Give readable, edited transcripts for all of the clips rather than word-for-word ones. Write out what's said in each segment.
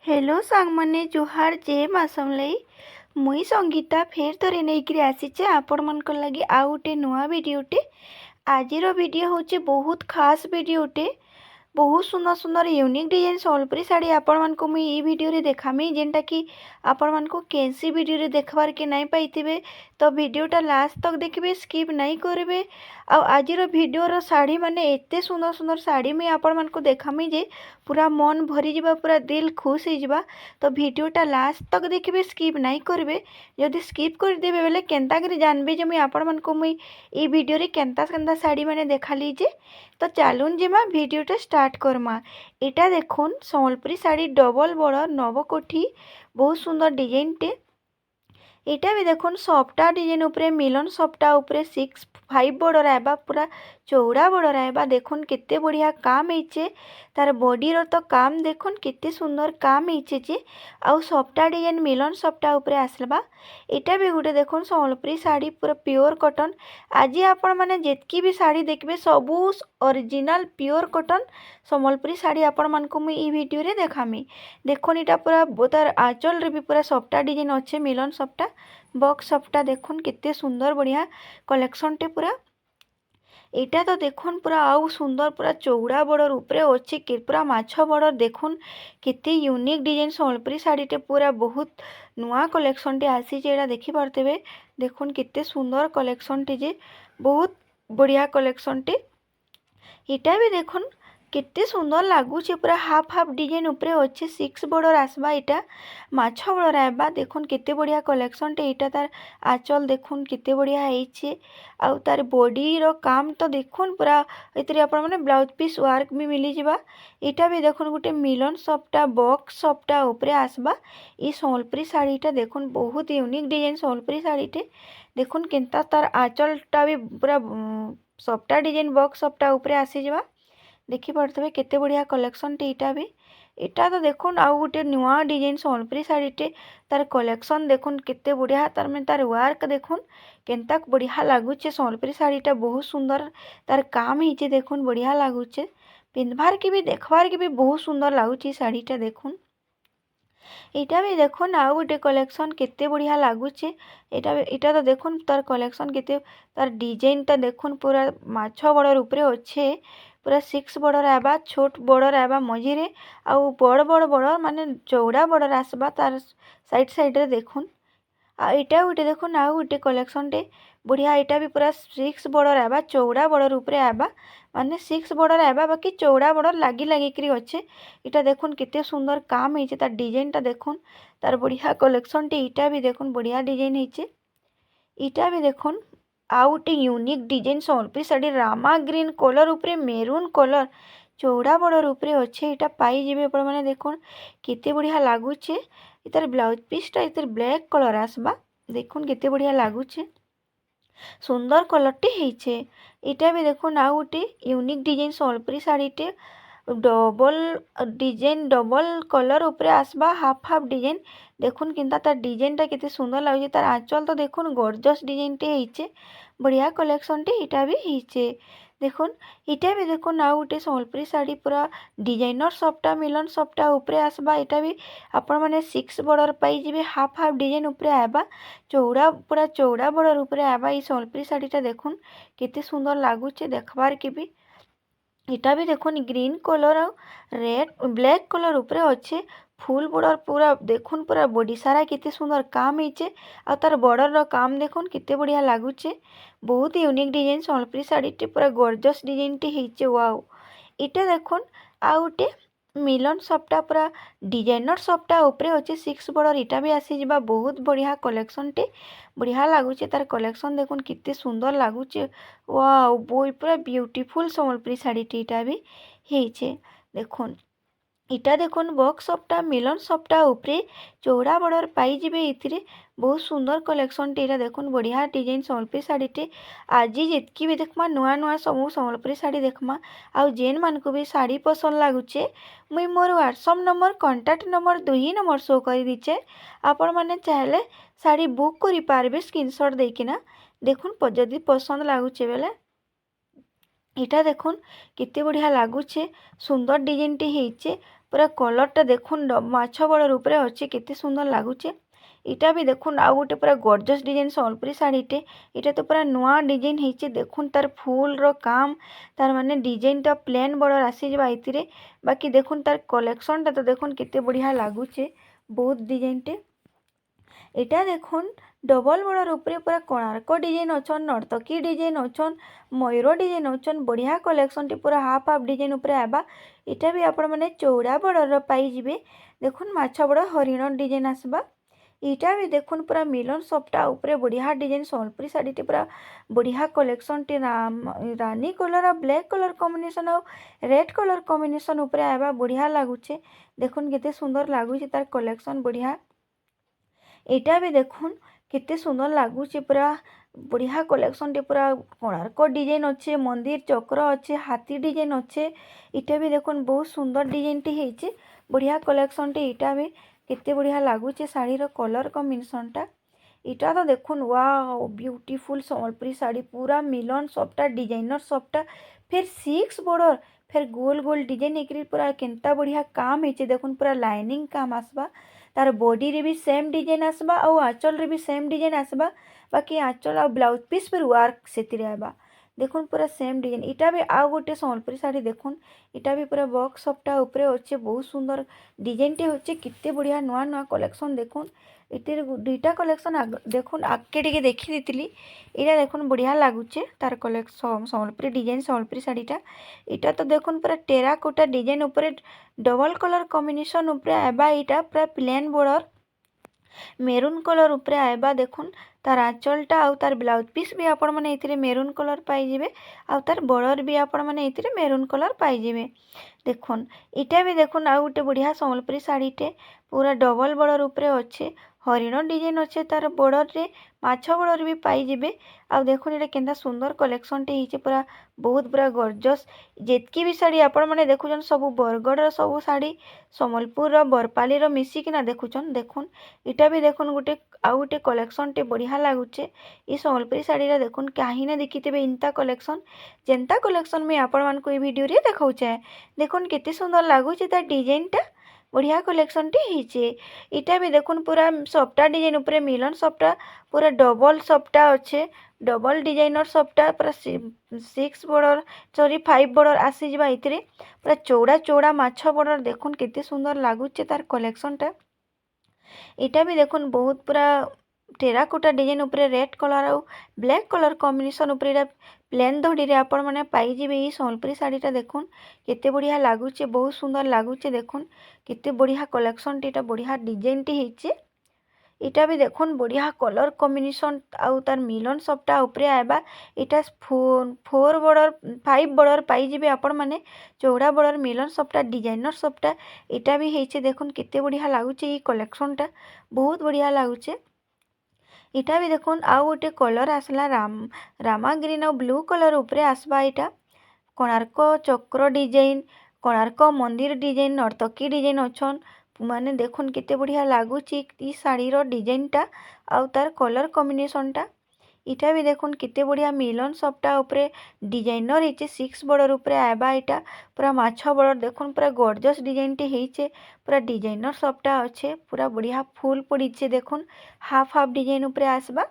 Hello सांग मैंने जुहार जे मासम लई मुई संगीता फेर थरे नहीं आसीचे आपण मन लगी आउ गोटे नुआ भिडियोटे। आजिर भिडियो होचे बहुत खास भिडियोटे। बहुत सुंदर सुंदर यूनिक डिजाइन सम्बलपुरी साड़ी आपण मानक मुई ई वीडियो रे देखामी जेनटा कि आपण मानक कैसी वीडियो रे देखबार के नहीं पाइथिबे। तो वीडियोटा लास्ट तक देखिए, स्किप नहीं करेंगे। आजिर वीडियोर साड़ी माने एते सुंदर सुंदर साड़ी मुई आपण मानक देखामी जे पूरा मन भरी जिबा, पूरा दिल खुश हो जिबा। तो वीडियोटा लास्ट तक देखिए, स्किप नहीं करेंगे। जदि स्किप कर देबे बेले केनता करी जानबे जे मुई आपण मानक मुई ई वीडियो रे केनता केनता साड़ी माने देखाली जे। तो चलून जिमा वीडियोटा स्टार्ट करमा। एटा देखुन सम्बलपुरी साड़ी डबल बॉर्डर नवकोठी बहुत सुंदर डिजाइन टे। एटा भी देखुन सफ्टा डिजाइन उपरे मिलन सफ्टा उपरे 6-5 बॉर्डर आएबा, पूरा चौड़ा बॉर्डर आएबा। देखुन केते बढ़िया काम होइचे, तार बॉडी रो तो काम देखुन केते सुंदर काम होइचे जे। आउ सफ्टा डिजाइन मिलन सफ्टा उपरे आसलबा। एटा भी गुटे देखुन सम्बलपुरी साड़ी पूरा प्योर कॉटन। आज आपण माने जेतकी भी साड़ी देखबे सबू original pure cotton Sambalpuri sari आपण मानकु मुई ई वीडियो रे देखामी। देखुन एटा पूरा तार आंचल रे भी पूरा सफ्टा डिजाइन अच्छे मिलन सफ्टा बॉक्स सफ्टा। देखुन केते सुंदर बढ़िया कलेक्शन टे पूरा। एटा तो देखुन पूरा आउ सुंदर पूरा चौड़ा बॉर्डर उपरे अच्छे पूरा माछ बॉर्डर। देखुन केते यूनिक डिजाइन सम्बलपुरी साड़ी टे पूरा बहुत नुआ कलेक्शन टे आसी जे। एटा देखि पारतेबे देखुन केते सुंदर कलेक्शन टे जे, बहुत बढ़िया कलेक्शन टे। एटा भी देखुन केते सुंदर लागुचे, पूरा हाफ हाफ डिजाइन उपरे अच्छे 6 बॉर्डर आसबा। एटा माछ बॉर्डर आएबा। देखुन केते बढ़िया कलेक्शन टे। एटा तार आंचल देखुन केते बढ़िया होइछे। आउ तार बॉडी रो काम तो देखुन पूरा एतरे आपण माने ब्लाउज पीस वर्क भी मिली जिबा। एटा भी देखुन गुटे मिलन सफ्टा बॉक्स सफ्टा उपरे आसबा। ई सम्बलपुरी साड़ीटा देखुन बहुत यूनिक डिजाइन सम्बलपुरी साड़ी टे। देखुन केनता तार आंचलटा भी पूरा सफ्टा डिजाइन बॉक्स सफ्टा उपरे आसी जिबा। देखि पारथबे केते बढ़िया कलेक्शन टे। एटा भी एटा तो देखुन आउ गोटे नुआ डिजाइन सम्बलपुरी साड़ी टे। तार कलेक्शन देखुन केते बढ़िया, तार में तार वर्क देखुन केनता बढ़िया लागुचे। सम्बलपुरी साड़ीटा बहुत सुंदर तार काम हिचे। देखुन बढ़िया लागुचे, पिंधबार के भी देखबार के भी बहुत सुंदर लागुचे साड़ीटा। देखुन एटा भी देखुन आउ गोटे कलेक्शन केते बढ़िया लागुचे। एटा तो देखुन तार कलेक्शन केते, तार डिजाइनटा देखुन पूरा माछ बॉर्डर उपरे अच्छे पूरा 6 बॉर्डर आएबा, छोट बॉर्डर आएबा मझिरे। आउ बड़ बड़ बॉर्डर माने चौड़ा बॉर्डर आसबा तार साइड साइड रे। देखुन एटा गोटे देखुन आउ गोटे कलेक्शन टे बढ़िया। एटा भी पूरा 6 बॉर्डर आएबा, चौड़ा बॉर्डर उपरे आएबा, माने 6 बॉर्डर आएबा बाकी चौड़ा बॉर्डर लागी लागी करी अच्छे। एटा देखुन केते सुंदर काम होइचे, तार डिजाइनटा देखुन तार बढ़िया कलेक्शन टे। एटा भी देखुन बढ़िया डिजाइन होइचे। एटा भी देखुन आउ गोटे unique design Sambalpuri sari Rama green colour उपरे मेरून कलर चौड़ा बॉर्डर उपरे अच्छे। एटा पाई जिबे आपण माने देखुन केते बढ़िया लागुचे। इतार ब्लाउज पीसटा इतार ब्लैक कलर आसबा। देखुन केते बढ़िया लागुचे, सुंदर कलर टे होइछे। एटा भी देखुन आउ गोटे यूनिक डिजाइन सम्बलपुरी साड़ी टे डबल डिजाइन डबल कलर उपरे आसबा, हाफ हाफ डिजाइन। देखुन किंता तार डिजाइनटा केते सुंदर लागुचे। तार आंचल तो देखुन गॉर्जियस डिजाइन टे होइचे, बढ़िया कलेक्शन टे। एटा भी होइचे देखुन। एटा भी देखुन आउ गोटे सम्बलपुरी साड़ी पूरा डिजाइनर सफ्टा मिलन सफ्टा उपरे आसबा। एटा भी आपण माने 6 बॉर्डर पाई जिबे, हाफ हाफ डिजाइन उपरे आएबा, चौड़ा पूरा चौड़ा बॉर्डर उपरे आएबा। ई सम्बलपुरी साड़ीटा देखुन केते सुंदर लागुचे देखबार के भी। एटा भी देखुन ग्रीन कलर आउ रेड ब्लैक कलर उपरे अच्छे फुल बॉर्डर पूरा। देखुन पूरा बॉडी सारा केते सुंदर काम होइचे। आ तार बॉर्डर रो काम देखुन केते बढ़िया लागुचे। बहुत यूनिक डिजाइन सम्बलपुरी साड़ी टे पूरा गॉर्जियस डिजाइन टे होइचे। वाओ एटा देखुन आउ गोटे मिलन सफ्टा पूरा डिजाइनर सफ्टा उपरे अच्छे 6 बॉर्डर। एटा भी आसी जिबा, बहुत बढ़िया कलेक्शन टे, बढ़िया लागुचे। तार कलेक्शन देखुन केते सुंदर लागुचे। वाओ पूरा ब्यूटीफुल सम्बलपुरी साड़ी टे एटा भी होइचे। देखुन एटा देखुन बॉक्स सफ्टा मिलन सफ्टा उपरे चौड़ा बॉर्डर पाई जिबे। इथिरे बहुत सुंदर कलेक्शन टे। एटा देखुन बढ़िया डिजाइन सम्बलपुरी साड़ी टे। आज जेतकी भी देखमा नुआ नुआ सब सम्बलपुरी साड़ी देखमा। आउ जेन मानकु भी साड़ी पसंद लागुचे मुई मोर WhatsApp number contact number 2 number show कर दीचे। आपण माने चाहले साड़ी बुक करि पारबे स्क्रीनशॉट देकिना। देखुन जदि पसंद लागुचे बेले एटा देखुन केते बढ़िया लागुचे, सुंदर डिजाइन टे होइचे। पूरा कलरटा देखुन माछ बड़र उपरे अच्छे केते सुंदर लगुचे। इटा भी देखुन आउ गोटे पूरा गॉर्जियस डिजाइन संबलपुरी साड़ीटे। इटा तो पूरा नुआ डिजाइन होइचे देखुन तार फूल रो काम तार माने डिजाइन टा प्लेन बॉर्डर आसी जबा इतिरे। बाकी देखुन तार कलेक्शन टा तो देखुन केते बढ़िया लागुचे बहुत डिजाइन टे। इटा देखुन डबल बॉर्डर ऊपर पूरा कोणार्क डिजाइन अच्छन नर्तकी डिजाइन अच्छन मयूर डिजाइन अच्छन बढ़िया कलेक्शन टी पूरा हाफ हाफ डिजाइन ऊपर आबा। इटा भी आपण माने चौड़ा बॉर्डर पाई जिवे देखुन माछ बड़ हरिण डिजाइन आसबा। इटा भी देखुन पूरा मिलन सप्टा ऊपर बढ़िया डिजाइन संबलपुरी साड़ी टी पूरा बढ़िया कलेक्शन टी रानी कलर और ब्लैक कलर कॉम्बिनेशन और रेड कलर कॉम्बिनेशन ऊपर आबा बढ़िया लागुचे देखुन केते सुंदर लागुचे तार कलेक्शन बढ़िया। इटा भी देखुन केते सुंदर लगुचे पूरा बढ़िया कलेक्शन टे पूरा कोणार्क डिजाइन अच्छे मंदिर चक्र अच्छे हाथी डिजाइन अच्छे। इटा भी देखुन बहुत सुंदर डिजाइन टी होइचे बढ़िया कलेक्शन टे। इटा भी केते बढ़िया लगुचे शाड़ी रो कलर कॉम्बिनेशन टा। इटा तो देखुन वाओ ब्यूटीफुल संबलपुरी साड़ी पूरा मिलन सबटा डिजाइनर सबटा फिर 6 बॉर्डर फिर गोल गोल डिजाइन एकरी पूरा केनता बढ़िया काम होइचे देखुन पूरा लाइनिंग काम आसबा। तार बॉडी रे भी सेम डिजाइन आसबा और आंचल रे भी सेम डिजाइन आसबा। बाकी आंचल और ब्लाउज पीस पर वर्क सेतिरे आबा देखुन पूरा सेम डिजाइन। इटा भी आउ गोटे संबलपुरी साड़ी देखुन इटा भी पूरा बॉक्स सप्टा ऊपर अच्छे बहुत सुंदर डिजाइन टे होचे केते बढ़िया नुआ नुआ कलेक्शन देखुन। इतिर दुईटा कलेक्शन देखुन आगे टिके देखी देतिली इटा देखुन बढ़िया लगुचे तार कलेक्शन संबलपुरी डिजाइन संबलपुरी साड़ीटा। इटा तो देखुन पूरा टेराकोटा डिजाइन ऊपर डबल कलर कॉम्बिनेशन ऊपर आबा। इटा पूरा प्लेन बॉर्डर मेरून कलर ऊपर आबा देखुन तार आंचलटा आउ तार ब्लाउज पीस भी आपण माने एथिरे मेरून कलर पाई जिवे आउ तार बॉर्डर भी आपण माने एथिरे मेरून कलर पाई जिवे देखुन। इटा भी देखुन आउ गोटे बढ़िया संबलपुरी साड़ीटे पूरा डबल बॉर्डर ऊपर अच्छे हरिण डिजाइन अच्छे तार बॉर्डर रे माछ बॉर्डर भी पाई जिवे। आउ देखुन एटा केनता सुंदर कलेक्शन टे हिचे पूरा बहुत पूरा गॉर्जियस जेतकी भी साड़ी आपण माने देखुछन सब बरगड़ रो सब साड़ी संबलपुर रो बरपाली रो मिसी किना देखुछन देखुन। इटा भी देखुन गोटे आउ गोटे कलेक्शन टे बढ़िया लागुचे ई संबलपुरी साड़ी रा देखुन कहीं ना देखिथिबे इंता कलेक्शन जेंता कलेक्शन में आपण मान को ई वीडियो रे देखाउचे देखुन केते सुंदर लागुचे तार डिजाइन टा बढ़िया कलेक्शन टे हिचे। इटा भी देखुन पूरा सप्टा डिजाइन ऊपर मिलन सप्टा पूरा डबल सप्टा अच्छे डबल डिजाइनर सप्टा पूरा 6 बॉर्डर सॉरी 5 बॉर्डर आसी जबा इतिरे पूरा चौड़ा चौड़ा माछ बॉर्डर देखुन केते सुंदर लागुचे तार कलेक्शन टा। इटा भी देखुन बहुत पूरा टेराकोटा डिजाइन ऊपर रेड कलर और ब्लैक कलर कॉम्बिनेशन ऊपर एटा प्लेन धड़ी रे आपण माने पाई जिवे ई संबलपुरी साड़ीटा देखुन केते बढ़िया लागुचे बहुत सुंदर लागुचे देखुन केते बढ़िया कलेक्शन टीटा बढ़िया डिजाइन टी हिचे। इटा भी देखुन बढ़िया कलर कॉम्बिनेशन आउ तार मिलन सप्टा ऊपर आबा। इटा 4 बॉर्डर 5 बॉर्डर पाई जिवे आपण माने चौड़ा बॉर्डर मिलन सप्टा डिजाइनर सप्टा इटा भी हेचे देखुन केते बढ़िया लागुचे ई कलेक्शन टा बहुत बढ़िया लागुचे। इटा भी देखुन आउ गोटे कलर आसला रामा ग्रीन और ब्लू कलर ऊपर आसबा। इटा कोणार्क चक्र डिजाइन कोणार्क मंदिर डिजाइन नर्तकी डिजाइन अच्छन माने देखुन केते बढ़िया लागुची ई साड़ी रो डिजाइन टा आउ तार कलर कॉम्बिनेशन टा। इटा भी देखुन केते बढ़िया मिलन सप्टा ऊपर डिजाइनर हिचे 6 बॉर्डर ऊपर आबा। इटा पूरा माछ बॉर्डर देखुन पूरा गॉर्जियस डिजाइन टे हिचे पूरा डिजाइनर सप्टा अच्छे पूरा बढ़िया फूल पड़ीचे देखुन हाफ हाफ डिजाइन ऊपर आसबा।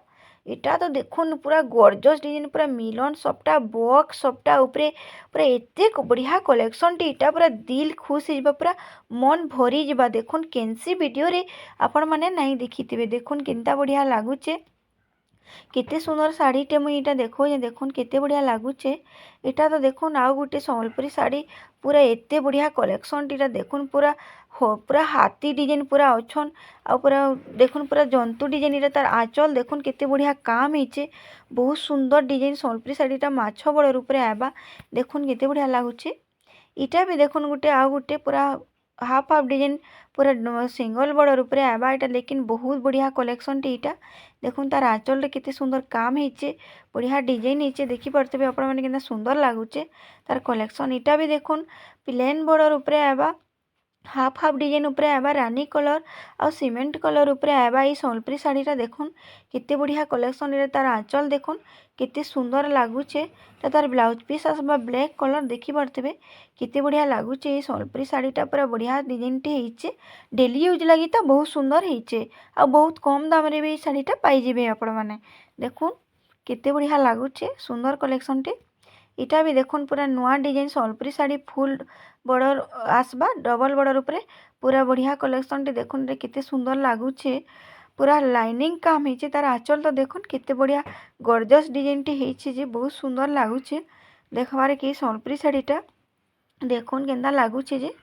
इटा तो देखुन पूरा गॉर्जियस डिजाइन पूरा मिलन सप्टा बॉक्स सप्टा ऊपर पूरा एते बढ़िया कलेक्शन टी इटा पूरा दिल खुश हो पूरा मन भरी जिबा देखुन केनसी वीडियो रे आपण माने नहीं देखिथिबे देखुन केनता बढ़िया लागुचे केते सुंदर साड़ी टे मुई इटा देखो देखुन केते बढ़िया लागुचे। इटा तो देखुन आउ गोटे संबलपुरी साड़ी पूरा एते बढ़िया कलेक्शन टीटा देखुन पूरा पूरा हाथी डिजाइन पूरा अच्छन आ पूरा देखुन पूरा जंतु डिजाइन इटा तार आंचल देखुन केते बढ़िया काम हिचे बहुत सुंदर डिजाइन संबलपुरी साड़ीटा माछ बड़र ऊपर आबा देखुन केते बढ़िया लागुचे। इटा भी देखुन गोटे आउ गोटे पूरा हाफ हाफ डिजाइन पूरा सिंगल बॉर्डर ऊपर आबा। इटा लेकिन बहुत बढ़िया कलेक्शन टी इटा देखुन तार आंचल रे केते सुंदर काम हिचे बढ़िया डिजाइन हिचे देखि परतबे आपण माने केतना सुंदर लागुचे तार कलेक्शन। इटा भी देखुन प्लेन बॉर्डर ऊपर आबा हाफ हाफ डिजाइन उपरे आवा रानी कलर आ सीमेंट कलर उपरे आवा ई संबलपुरी साड़ीटा देखुन केते बढ़िया कलेक्शन रे तार आंचल देखुन केते सुंदर लागुचे तार ब्लाउज पीस आसबा ब्लैक कलर देखि पारथिबे केते बढ़िया लागुचे ई संबलपुरी साड़ीटा पूरा बढ़िया डिजाइन टे हेइचे डेली यूज लागि त बहुत सुंदर हेइचे आ बहुत कम दाम रे भी ई साड़ीटा पाई जिवे आपण माने देखुन केते बढ़िया लागुचे सुंदर कलेक्शन टे इटा भी देखुन पूरा नुआ design Sambalpuri sari full border आसबा डबल बॉर्डर उपरे पूरा बढ़िया कलेक्शन टे देखुन रे केते सुंदर लागुचे पूरा लाइनिंग काम हेचे तार आंचल तो देखुन केते बढ़िया गॉर्जियस डिजाइन टे हेचे जे बहुत सुंदर लागुचे देखबारे कि संबलपुरी साड़ीटा देखुन केंदा लागुचे जे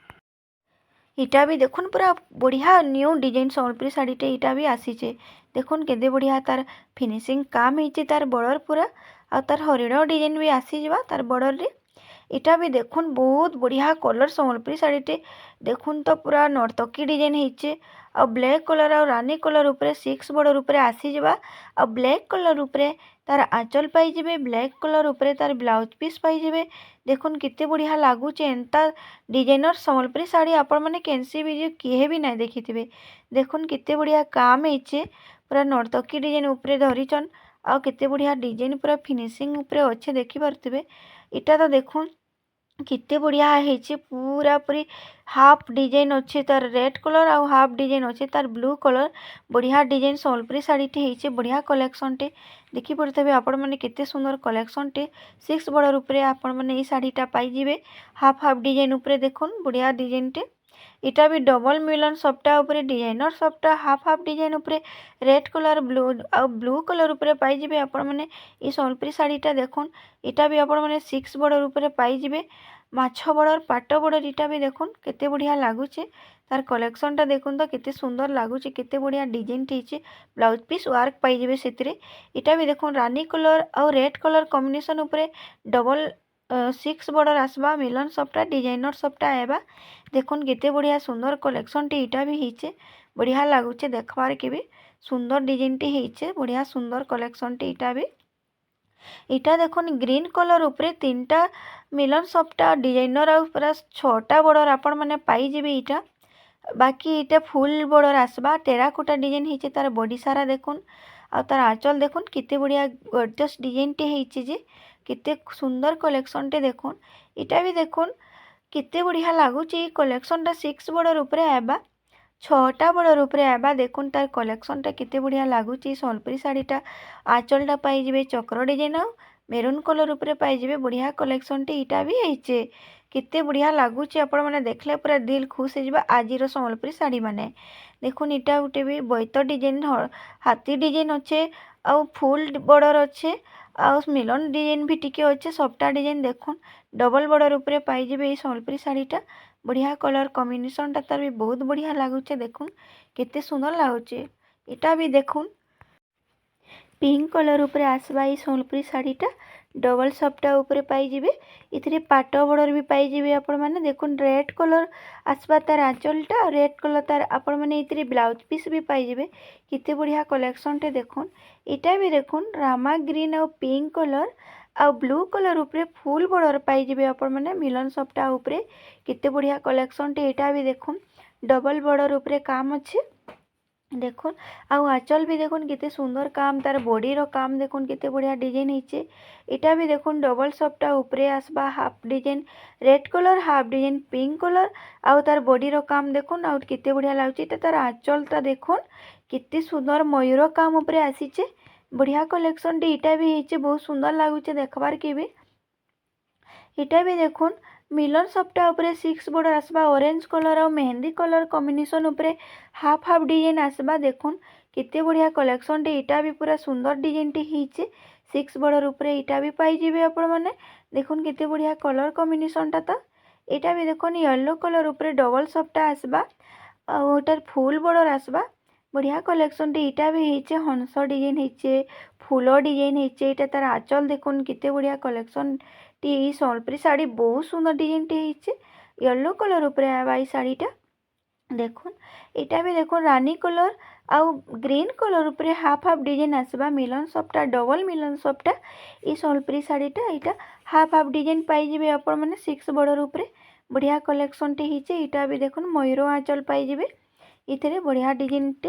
इटा भी देखुन पूरा बढ़िया न्यू डिजाइन संबलपुरी साड़ीटे इटा भी आसीचे देखुन केदे बढ़िया तार फिनिशिंग काम हेचे तार बॉर्डर पूरा आ तार हरिण डिजाइन भी आसी जिबा तार बॉर्डर रे इटा भी देखुन बहुत बढ़िया कलर संबलपुरी साड़ीटे देखुन तो पूरा नर्तकी डिजाइन हेचे आ ब्लैक कलर आ रानी कलर उपरे 6 बॉर्डर उपरे आसी जिबा आ ब्लैक कलर उपरे तार आंचल पाई जिबे ब्लैक कलर उपरे तार ब्लाउज पीस पाई जिबे देखुन केते बढ़िया लागुचे एंता डिजाइनर संबलपुरी साड़ी आपण माने केनसी भी जे किए भी नहीं देखिथिबे देखुन केते बढ़िया काम हेचे पूरा नर्तकी डिजाइन उपरे धरिचन आ केते बढ़िया डिजाइन पूरा फिनिशिंग उपरे अच्छे देखि पारथिबे इटा तो देखुन केते बढ़िया हेचे पूरा पूरी हाफ डिजाइन अच्छे तार रेड कलर आ हाफ डिजाइन अच्छे तार ब्लू कलर बढ़िया डिजाइन संबलपुरी साड़ी टे हेचे बढ़िया कलेक्शन टे देखि पड़थबे आपण माने केते सुंदर कलेक्शन टे 6 बॉर्डर उपरे आपण माने ई साड़ीटा पाई जिवे हाफ हाफ डिजाइन उपरे देखुन बढ़िया डिजाइन टे इटा भी डबल मिलन सबटा उपरे डिजाइनर सबटा हाफ हाफ डिजाइन उपरे रेड कलर ब्लू आ ब्लू कलर उपरे पाई जिवे आपण माने ई संबलपुरी साड़ीटा देखुन इटा भी आपण माने 6 बॉर्डर उपरे पाई जिवे माछ बॉर्डर पाट बॉर्डर इटा भी देखुन केते बढ़िया लागुचे तार कलेक्शन टा देखुन तो केते सुंदर लागुचे केते बढ़िया डिजाइन टेचे ब्लाउज पीस वर्क पाई जिवे सेतिरे इटा भी देखुन रानी कलर और रेड कलर कॉम्बिनेशन उपरे डबल 6 बॉर्डर आसबा मिलन सबटा डिजाइनर सबटा आएबा देखुन केते बढ़िया सुंदर कलेक्शन टे इटा भी हेचे बढ़िया लागुचे देखबार के भी सुंदर डिजाइन टे हेचे बढ़िया सुंदर कलेक्शन टे इटा भी इटा देखुन ग्रीन कलर उपरे 3टा मिलन सबटा डिजाइनर आ पूरा 6टा बॉर्डर आपण माने पाई जेबे इटा बाकी इटा फुल बॉर्डर आसबा टेराकोटा डिजाइन हेचे तार बॉडी सारा देखुन आ तार आंचल देखुन केते बढ़िया गॉर्जियस डिजाइन टे हेचे जे केते सुंदर कलेक्शन टे देखुन इटा भी देखुन केते बढ़िया लागुचे कलेक्शन टा 6 बॉर्डर उपरे आबा 6टा बॉर्डर उपरे आबा देखुन तार कलेक्शन टा केते बढ़िया लागुचे संबलपुरी साड़ीटा आंचलटा पाई जिवे चक्र डिजाइन आ मेरून कलर उपरे पाई जिवे बढ़िया कलेक्शन टे इटा भी हेचे केते बढ़िया लागुचे आपण माने देखले पूरा दिल खुश हो जिबा आजिरो संबलपुरी साड़ी माने देखुन इटा गुटे भी बैत डिजाइन हाथी डिजाइन अच्छे आ फुल बॉर्डर अच्छे आ मिलन डिजाइन भी टिके अच्छे सबटा डिजाइन देखुन डबल बॉर्डर उपरे पाई जिवे ई संबलपुरी साड़ीटा बढ़िया कलर कॉम्बिनेशन टा तार भी बहुत बढ़िया लागुचे देखुन केते सुंदर लागुचे इटा भी देखुन पिंक कलर उपरे आसबा ई संबलपुरी साड़ीटा डबल सपटा उपरे पाई जिवे इथिरे पाट बॉर्डर भी पाई जिवे आपण माने देखुन रेड कलर आसबा तार आंचलटा रेड कलर तार आपण माने इथिरे ब्लाउज पीस भी पाई जिवे केते बढ़िया कलेक्शन टे देखुन इटा भी देखुन रामा ग्रीन और पिंक कलर आ ब्लू कलर उपरे फुल बॉर्डर पाई जिवे आपण माने मिलन सपटा उपरे केते बढ़िया कलेक्शन टे इटा भी देखुन डबल बॉर्डर उपरे काम अच्छे देखुन आउ आंचल भी देखुन केते सुंदर काम तार बॉडी रो काम देखुन केते बढ़िया डिजाइन हेचे इटा भी देखुन डबल सपटा उपरे आसबा half design red colour half design pink colour आउ तार बॉडी रो काम देखुन आउ केते बढ़िया लागुची तार आंचलटा देखुन केते सुंदर मयूर काम उपरे आसीचे बढ़िया कलेक्शन टी इटा भी हेचे बहुत सुंदर लागुचे देखबार के भी इटा भी देखुन मिलन सपटा उपरे 6 बॉर्डर आसबा ऑरेंज कलर और मेहंदी कलर कॉम्बिनेशन उपरे हाफ हाफ डिजाइन आसबा देखुन केते बढ़िया कलेक्शन टे इटा भी पूरा सुंदर डिजाइन टे हेचे 6 बॉर्डर उपरे इटा भी पाई जिवे आपण माने देखुन केते बढ़िया कलर कॉम्बिनेशन टा तो इटा भी देखुन येलो कलर उपरे डबल सपटा आसबा और ओटार फुल बॉर्डर आसबा बढ़िया कलेक्शन टे इटा भी हेचे हंस डिजाइन हेचे फूल डिजाइन हेचे इटा तार आंचल देखुन केते बढ़िया कलेक्शन टी संबलपुरी साड़ी बहुत सुंदर डिजाइन टे हेचे येलो कलर उपरे आबा ई साड़ीटा देखुन इटा भी देखुन रानी कलर आउ ग्रीन कलर उपरे हाफ हाफ डिजाइन आसबा मिलन सपटा डबल मिलन सपटा ई संबलपुरी साड़ीटा इटा हाफ हाफ डिजाइन पाई जिवे आपण माने 6 बॉर्डर उपरे बढ़िया कलेक्शन टे होचे। इटा भी देखुन मयूर आंचल पाइबे। इथे बढ़िया डिजाइन टे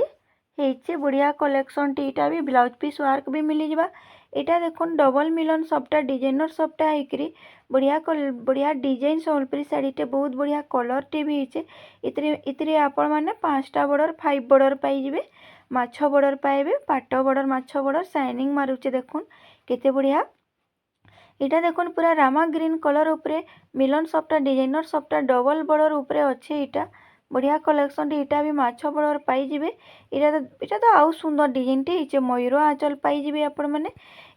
होचे, बढ़िया कलेक्शन टे। इटा भी ब्लाउज पीस वर्क भी मिल जावा। इटा देखुन डबल मिलन सबटा डिजाइनर सबटा होकरी बढ़िया डिजाइन सम्बलपुरी साड़ी टे बहुत बढ़िया कलर टे भी होचे। इतरे आपण माने 5टा बॉर्डर 5 बॉर्डर पाइबे, माछ बॉर्डर पाइबे, पाट बॉर्डर माछ बॉर्डर शाइनिंग मारुचे देखुन केते बढ़िया। इटा देखुन पूरा रामा ग्रीन कलर उपरे मिलन सबटा डिजाइनर सबटा डबल बॉर्डर उपरे अच्छे। इटा बढ़िया कलेक्शन टे। इटा भी माछ बॉर्डर पाइबे। इटा तो आउ सुंदर डिजाइन टे होचे। मयूर आंचल पाइबे आपण माने।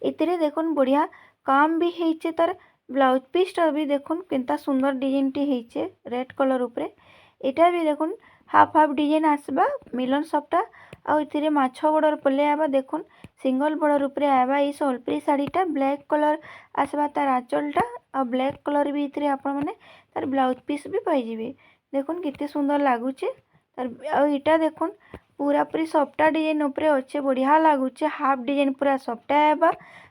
इतरे देखुन बढ़िया काम भी होचे। तार ब्लाउज पीस भी देखुन केनता सुंदर डिजाइन टे होचे रेड कलर उपरे। इटा भी देखुन हाफ हाफ डिजाइन आसबा मिलन सबटा। आउ इतरे माछ बॉर्डर पले आबा देखुन सिंगल बॉर्डर उपरे आबा। ई सम्बलपुरी साड़ीटा ब्लैक कलर आसबा तार आंचलटा आ ब्लैक कलर भी इतरे आपण माने तार ब्लाउज पीस भी पाइबे। देखुन कितने सुंदर लागुचे। तार इटा देखुन पूरा पूरी सफ्टा डिजाइन उपरे अच्छे बढ़िया लागुचे। हाफ डिजाइन पूरा सफ्टा आबा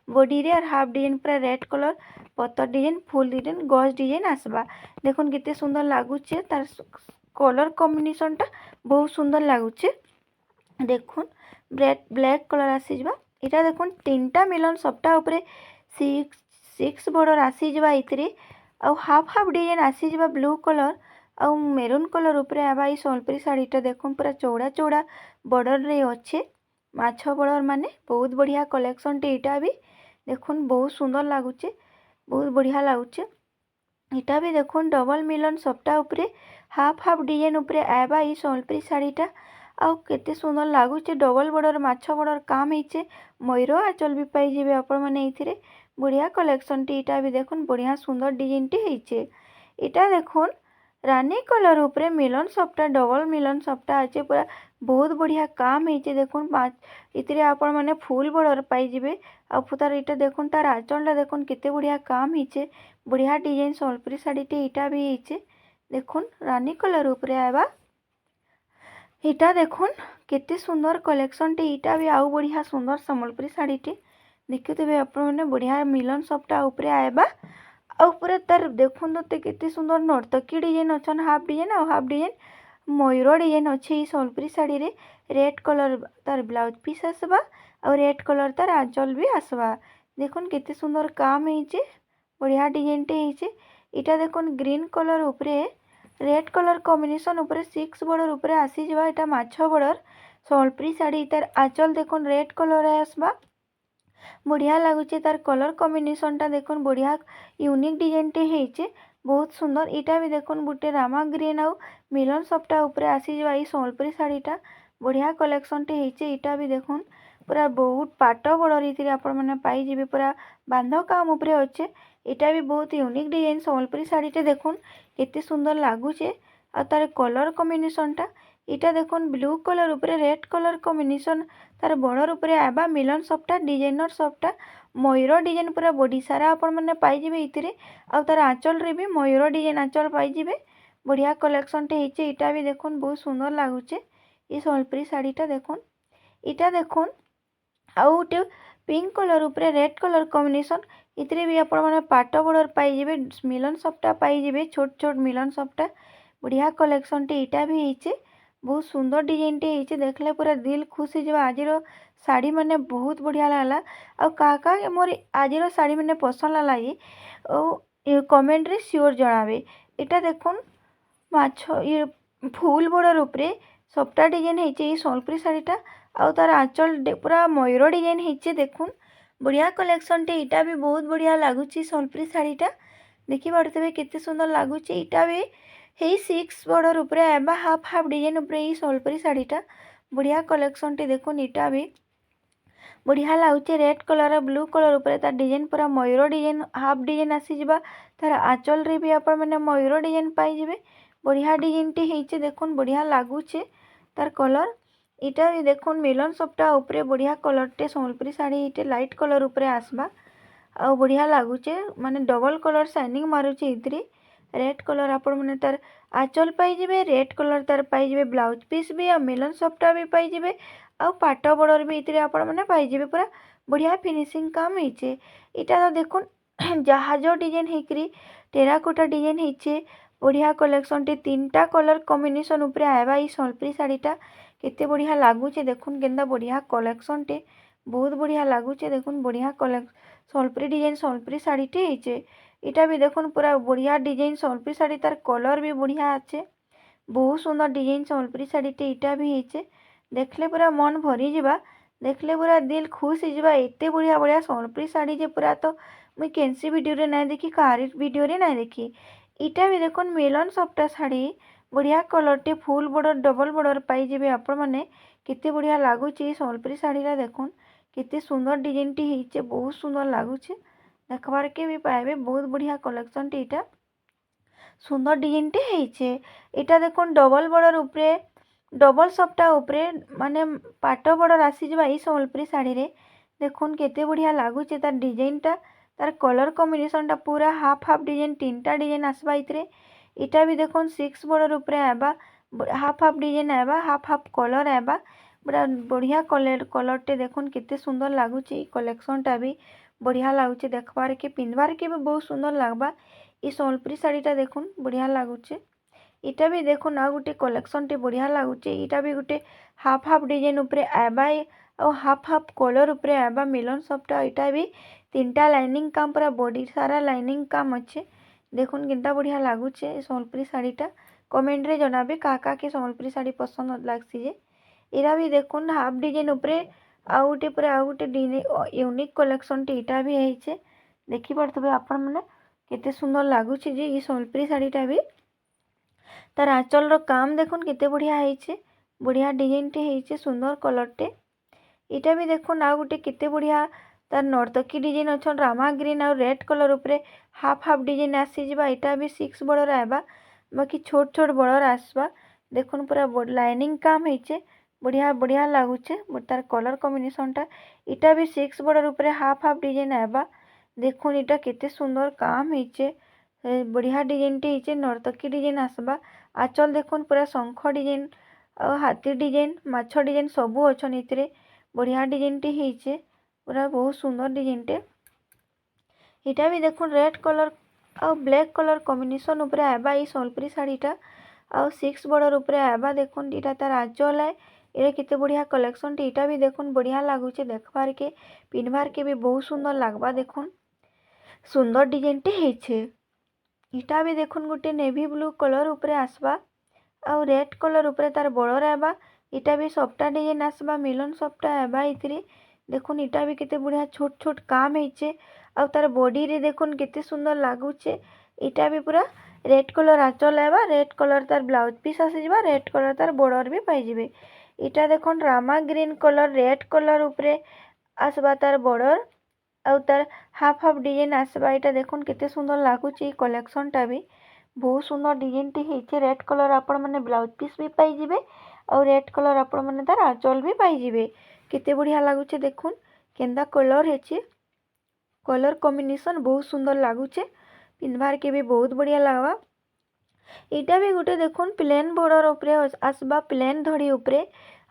बॉडी रे और हाफ डिजाइन पूरा रेड कलर पतर डिजाइन फुल डिजाइन गज डिजाइन आसबा। देखुन कितने सुंदर लागुचे। तार कलर कॉम्बिनेशन टा बहुत सुंदर लागुचे। देखुन ब्लैक कलर आसीजबा। इटा देखुन 3टा मिलन सबटा उपरे 6 बॉर्डर आसीजबा। इतरे आउ हाफ हाफ डिजाइन आसीजबा ब्लू कलर आउ मेरून कलर उपरे आबा। ई सम्बलपुरी साड़ीटा देखुन पूरा चौड़ा चौड़ा बॉर्डर रे अच्छे माछ बॉर्डर माने बहुत बढ़िया कलेक्शन टे। इटा भी देखुन बहुत सुंदर लागुचे, बहुत बढ़िया लागुचे। इटा भी देखुन डबल मिलन सबटा उपरे हाफ हाफ डिजाइन उपरे आबा। ई सम्बलपुरी साड़ीटा आउ केते सुंदर लागुचे। डबल बॉर्डर माछ बॉर्डर काम होइचे। मयूर आंचल भी पाइबे आपण माने। इथिरे बढ़िया कलेक्शन टी। इटा भी देखुन बढ़िया सुंदर डिजाइन टी होइचे। इटा देखुन रानी कलर उपरे मिलन सबटा डबल मिलन सबटा अच्छे पूरा बहुत बढ़िया काम होइचे। देखुन इतरे आपण माने फुल बॉर्डर पाइबे। आ तार इटा देखुन तार आंचलटा देखुन केते बढ़िया काम होइचे। बढ़िया डिजाइन सम्बलपुरी साड़ी टे इटा भी होइचे। देखुन रानी कलर उपरे आबा। इटा देखुन केते सुंदर कलेक्शन टे। इटा भी आउ बढ़िया सुंदर सम्बलपुरी साड़ी टे देखुथिबे आपण माने बढ़िया मिलन सबटा उपरे आबा। आउ पूरा तार देखुन तो केते सुंदर नर्तकी डिजाइन अछन हाफ डिजाइन और हाफ डिजाइन मयूर डिजाइन अच्छे। ई सम्बलपुरी साड़ी रे रेड कलर तार ब्लाउज पीस आसबा और रेड कलर तार आंचल भी आसबा। देखुन केते सुंदर काम होइचे, बढ़िया डिजाइन टे होइचे। इटा देखुन ग्रीन कलर उपरे रेड कलर कॉम्बिनेशन उपरे 6 बॉर्डर उपरे आसी जबा। इटा माछ बॉर्डर सम्बलपुरी साड़ी तार आंचल देखुन रेड कलर आसबा। बढ़िया लगुचे। तार कलर कॉम्बिनेशन टा देखुन बढ़िया यूनिक डिजाइन टे होइचे बहुत सुंदर। इटा भी देखुन गुटे रामा ग्रीन आउ मिलन सबटा उपरे आसी जबा। ई सम्बलपुरी साड़ीटा बढ़िया कलेक्शन टे होइचे। इटा भी देखुन पूरा बहुत पाट बॉर्डर इथिरे आपण माने पाई जिबे पूरा बांध काम उपरे अच्छे। इटा भी बहुत यूनिक डिजाइन सम्बलपुरी साड़ीटे देखुन केते सुंदर लागुचे। आ तार कलर कॉम्बिनेशन टा इटा देखुन ब्लू कलर उपरे रेड कलर कॉम्बिनेशन तार बॉर्डर उपरे आबा। मिलन सबटा डिजाइनर सबटा मयूर डिजाइन पूरा बॉडी सारा आपण माने पाई जिबे इथिरे। आ तार आंचल रे भी मयूर डिजाइन आंचल पाई जिबे। बढ़िया कलेक्शन टे होइचे। इटा भी देखुन बहुत सुंदर लागुचे। ई सम्बलपुरी साड़ीटा देखुन। इटा देखुन आउ गोटे पिंक कलर उपरे रेड कलर कॉम्बिनेशन इतरे भी आपण माने पाट बॉर्डर पाई जिबे। मिलन सबटा पाई जिबे छोट छोट मिलन सबटा बढ़िया कलेक्शन टे। इटा भी होइचे बहुत सुंदर डिजाइन टे होइचे। देखले पूरा दिल खुश हो जाबा। आजिरो साड़ी माने बहुत बढ़िया लागला। आ का मोर आजिरो साड़ी माने पसंद लागला ये कमेंट रे श्योर जणावे। इटा देखुन माछ ये फुल बॉर्डर उपरे सबटा डिजाइन होइचे। ई सम्बलपुरी साड़ीटा आउ तार आंचल पूरा मयूर डिजाइन होइचे। देखुन बढ़िया कलेक्शन टे। इटा भी बहुत बढ़िया लागुची सम्बलपुरी साड़ीटा देखि पारुथबे केते सुंदर लागुची। इटा भी हेई 6 बॉर्डर उपरे आबा हाफ हाफ डिजाइन उपरे। ई सम्बलपुरी साड़ीटा बढ़िया कलेक्शन टे देखुन। इटा भी बढ़िया लागुचे रेड कलर ब्लू कलर उपरे तार डिजाइन पूरा मयूर डिजाइन हाफ डिजाइन आसी जिबा। तार आंचल रे भी आपण माने मयूर डिजाइन पाई जिबे। बढ़िया डिजाइन टे होइचे देखुन बढ़िया लागुचे तार कलर। इटा भी देखुन मिलन सबटा उपरे बढ़िया कलर टे सम्बलपुरी साड़ी इटे लाइट कलर उपरे आसबा। आ बढ़िया लागुचे माने डबल कलर शाइनिंग मारुचे। इतरे रेड कलर आपण माने तार आंचल पाई जिबे। रेड कलर तार पाई जिबे ब्लाउज पीस भी आ मिलन सबटा भी पाई जिबे। आ पाट बॉर्डर भी इतरे आपण माने पाई जिबे। पूरा बढ़िया फिनिशिंग काम होइचे। इटा तो देखुन जहाज डिजाइन हेकरी टेराकोटा डिजाइन होइचे। बढ़िया कलेक्शन टे 3टा कलर कॉम्बिनेशन ऊपर आएबा ई सम्बलपुरी साड़ीटा केते बढ़िया लागुचे देखुन केंदा बढ़िया कलेक्शन टे बहुत बढ़िया लागुचे देखुन बढ़िया सम्बलपुरी डिजाइन सम्बलपुरी साड़ीटे ହେଇचे इटा भी देखुन पूरा बढ़िया डिजाइन सम्बलपुरी साड़ी तार कलर भी बढ़िया अच्छे बहुत सुंदर डिजाइन सम्बलपुरी साड़ीटे इटा भी ହେଇचे देखले पूरा मन भरी जिबा देखले पूरा दिल खुश हो जिबा एते बढ़िया बढ़िया सम्बलपुरी साड़ी जे पूरा तो मुई केनसी वीडियो रे ना देखी कारी वीडियो रे ना देखी इटा भी देखुन मिलन सप्टा साड़ी बढ़िया कलर टे फुल बॉर्डर डबल बॉर्डर पाई जेबे आपण माने केते बढ़िया लागुची सम्बलपुरी साड़ी रा देखुन केते सुंदर डिजाइन टी ହେଇचे बहुत सुंदर लागुचे देखबार के भी पाइबे बहुत बढ़िया कलेक्शन टी इटा सुंदर डिजाइन टी ହେଇचे इटा देखुन डबल बॉर्डर ऊपरे डबल सप्टा ऊपरे माने पाट बॉर्डर आसी जबा ई सम्बलपुरी साड़ी रे देखुन केते बढ़िया लागुचे तार डिजाइन टा तार कलर कॉम्बिनेशन टा पूरा हाफ हाफ डिजाइन 3टा डिजाइन आसबा इतरे इटा भी देखुन 6 बॉर्डर ऊपरे आबा हाफ हाफ डिजाइन आबा हाफ हाफ कलर आबा बड़ा बढ़िया कलर टे देखुन केते सुंदर लागुचे कलेक्शन टा भी बढ़िया लागुचे देखबार के पिंधबार के भी बहुत सुंदर लागबा ई सम्बलपुरी साड़ी टा देखुन बढ़िया लागुचे इटा भी देखुन आ गुटे कलेक्शन टे बढ़िया लागुचे इटा भी गुटे हाफ हाफ डिजाइन ऊपरे आबा और हाफ हाफ कलर ऊपरे आबा मिलन सप्टा इटा भी 3टा लाइनिंग काम पूरा बॉडी सारा लाइनिंग काम अच्छे देखुन केनता बढ़िया लागुचे सम्बलपुरी साड़ीटा कमेंट रे जनाबे काका के सम्बलपुरी साड़ी पसंद लागसी जे इरा भी देखुन हाफ डिजाइन ऊपरे आ गुटे पूरा आ गुटे यूनिक कलेक्शन टे इटा भी ହେଇचे देखि पड़तबे आपण माने केते सुंदर लागुचे जे ई सम्बलपुरी साड़ीटा भी तार आंचल रो काम देखुन केते बढ़िया ହେଇचे बढ़िया डिजाइन टे ହେଇचे सुंदर कलर टे इटा भी देखुन आ गुटे केते बढ़िया तार नर्तकी डिजाइन अच्छन रामा ग्रीन और रेड कलर ऊपरे हाफ हाफ डिजाइन आसी जबा इटा भी 6 बॉर्डर आबा बाकी छोट छोट बॉर्डर आसबा देखुन पूरा लाइनिंग काम ହେଇचे बढ़िया बढ़िया लागुचे तार कलर कॉम्बिनेशन टा इटा भी 6 बॉर्डर ऊपरे हाफ हाफ डिजाइन आबा देखुन इटा केते सुंदर काम ହେଇचे बढ़िया डिजाइन टे ହେଇचे नर्तकी डिजाइन आसबा आंचल देखुन पूरा शंख डिजाइन और हाथी डिजाइन माछ डिजाइन सबू अच्छन इतरे बढ़िया डिजाइन टे ହେଇचे पूरा बहुत सुंदर डिजाइन टे इटा भी देखुन रेड कलर और ब्लैक कलर कॉम्बिनेशन ऊपरे आबा ई सम्बलपुरी साड़ीटा और 6 बॉर्डर ऊपरे आबा देखुन इटा तार आंचल है ये केते बढ़िया कलेक्शन टे इटा भी देखुन बढ़िया लागुचे देखबार के पिनबार के भी बहुत सुंदर लागबा देखुन सुंदर डिजाइन टे ହେଇचे इटा भी देखुन गुटे नेवी ब्लू कलर ऊपरे आसबा और रेड कलर ऊपरे तार बॉर्डर आबा इटा भी सप्टा डिजाइन आसबा मिलन सप्टा आबा इतरे देखुन इटा भी केते बढ़िया छोट छोट काम ହେଇचे और तार बॉडी रे देखुन केते सुंदर लागुचे इटा भी पूरा रेड कलर आंचल आबा रेड कलर तार ब्लाउज पीस आसी जबा रेड कलर तार बॉर्डर भी पाई जिबे इटा देखुन Rama green colour red colour ऊपरे आसबा तार बॉर्डर और तार हाफ हाफ डिजाइन आसबा इटा देखुन केते सुंदर लागुचे कलेक्शन टा भी बहुत सुंदर डिजाइन टी ହେଇचे रेड कलर आपण माने ब्लाउज पीस भी पाई जिबे और रेड कलर आपण माने तार आंचल भी पाई जिबे केते बढ़िया लागुचे देखुन केंदा कलर ହେଇचे कलर कॉम्बिनेशन बहुत सुंदर लागुचे पिंधबार के भी बहुत बढ़िया लागबा इटा भी गुटे देखुन प्लेन बॉर्डर ऊपरे आसबा प्लेन धड़ी ऊपरे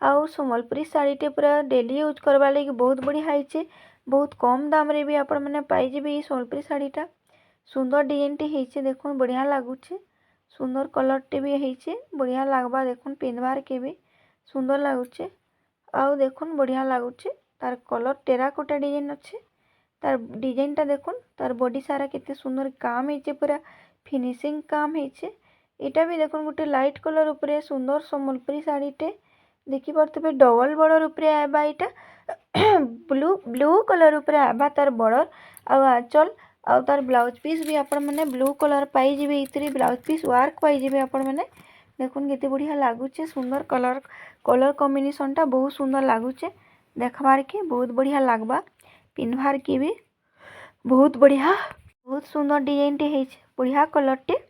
आउ सम्बलपुरी साड़ीटे पूरा डेली यूज करबा लगी बहुत बढ़िया ହେଇचे बहुत कम दाम रे भी आपण माने पाई जिबे ई सम्बलपुरी साड़ीटा सुंदर डिजाइन टे ହେଇचे देखुन बढ़िया लागुचे सुंदर कलर टे भी ହେଇचे बढ़िया लागबा देखुन पिंधबार के भी सुंदर लागुचे आउ देखुन बढ़िया लागुचे तार कलर टेराकोटा डिजाइन अच्छे तार डिजाइन टा देखुन तार बॉडी सारा केते सुंदर काम ହେଇचे पूरा फिनिशिंग काम ହେଇचे इटा भी देखुन गुटे लाइट कलर ऊपरे सुंदर सम्बलपुरी साड़ीटे देखि पड़तबे डबल बॉर्डर ऊपरे आबा इटा ब्लू कलर ऊपरे आबा तार बॉर्डर आ आंचल और तार ब्लाउज पीस भी आपण माने ब्लू कलर पाई जिबे इतरी ब्लाउज पीस वर्क पाई जिबे आपण माने देखुन केते बढ़िया लागुचे सुंदर कलर कॉम्बिनेशन टा बहुत सुंदर लागुचे देखबार के बहुत बढ़िया लागबा पिनबार के भी बहुत बढ़िया बहुत सुंदर डिजाइन टे ହେଇचे बढ़िया कलर टे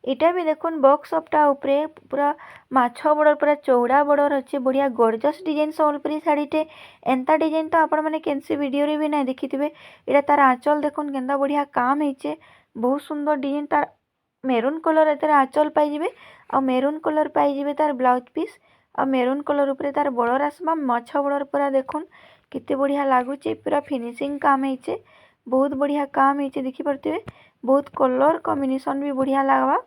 इटा भी देखुन बॉक्स सप्टा ऊपरे पूरा माछ बॉर्डर पूरा चौड़ा बॉर्डर अच्छे बढ़िया गॉर्जियस डिजाइन सम्बलपुरी साड़ीटे एंता डिजाइन तो आपण माने केनसी वीडियो रे भी ना देखिथिबे इटा तार आंचल देखुन केंदा बढ़िया काम ହେଇचे बहुत सुंदर डिजाइन तार मेरून कलर एतर आंचल पाई जिबे और मेरून कलर पाई जिबे तार ब्लाउज पीस और मेरून कलर ऊपरे तार बॉर्डर आसबा माछ बॉर्डर पूरा देखुन केते बढ़िया लागुचे पूरा फिनिशिंग काम ହେଇचे बहुत बढ़िया काम ହେଇचे देखि परतिबे बहुत कलर कॉम्बिनेशन भी बढ़िया लागबा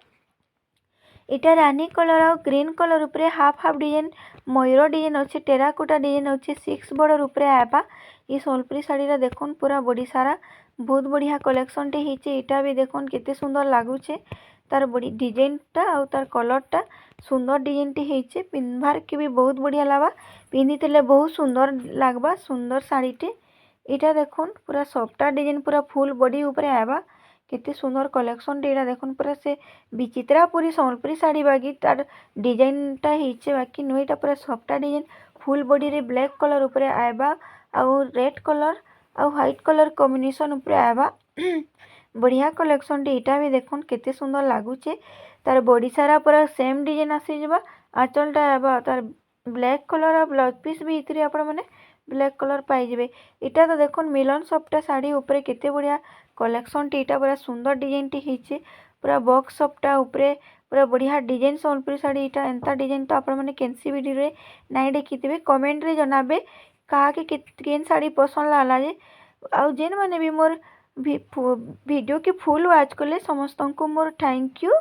इटा रानी कलर और ग्रीन कलर उपरे हाफ हाफ डिजाइन मयूर डिजाइन अच्छे टेराकोटा डिजाइन अच्छे 6 बॉर्डर उपरे आएबा। ये सोनपुरी साड़ी देखुन पूरा बड़ी सारा बहुत बढ़िया कलेक्शन टे होइछे। इटा भी देखुन केते सुंदर लागुछे तार बड़ी डिजाइन टा और तार कलर टा सुंदर डिजाइन टी होइछे। पिन्हबार के भी बहुत बढ़िया लागबा पिंधिले बहुत सुंदर लागबा सुंदर साड़ी टे। इटा देखुन पूरा सफ्टा डिजाइन पूरा फुल बॉडी उपरे आएबा केते सुंदर कलेक्शन टे। देखुन पूरा से विचित्रापुरी सम्बलपुरी साड़ी बागी तार डिजाइन टा होइछे बाकी नुईटा पूरा सफ्टा डिजाइन फुल बॉडी रे ब्लैक कलर उपरे आएबा और रेड कलर और व्हाइट कलर कॉम्बिनेशन उपरे आएबा बढ़िया कलेक्शन टे। इटा भी देखुन केते सुंदर लागुछे तार बॉडी सारा पूरा सेम डिजाइन आसी जबा आंचल टा आएबा तार ब्लैक कलर और ब्लाउज पीस भी इतरे आपण माने ब्लैक कलर पाई जेबे। इटा तो देखुन मिलन सफ्टा साड़ी उपरे केते बढ़िया कलेक्शन टे। इटा पूरा सुंदर डिजाइन टी होइछे पूरा बॉक्स सफ्टा उपरे पूरा बढ़िया डिजाइन सम्बलपुरी साड़ी इटा एंता डिजाइन तो आपण माने केनसी वीडियो रे नाइ देखिथिबे कमेंट रे जनाबे काहा के केन साड़ी पसंद लागला जे आउ जेन माने भी मोर वीडियो के फुल वाच कले समस्त को मोर थैंक यू।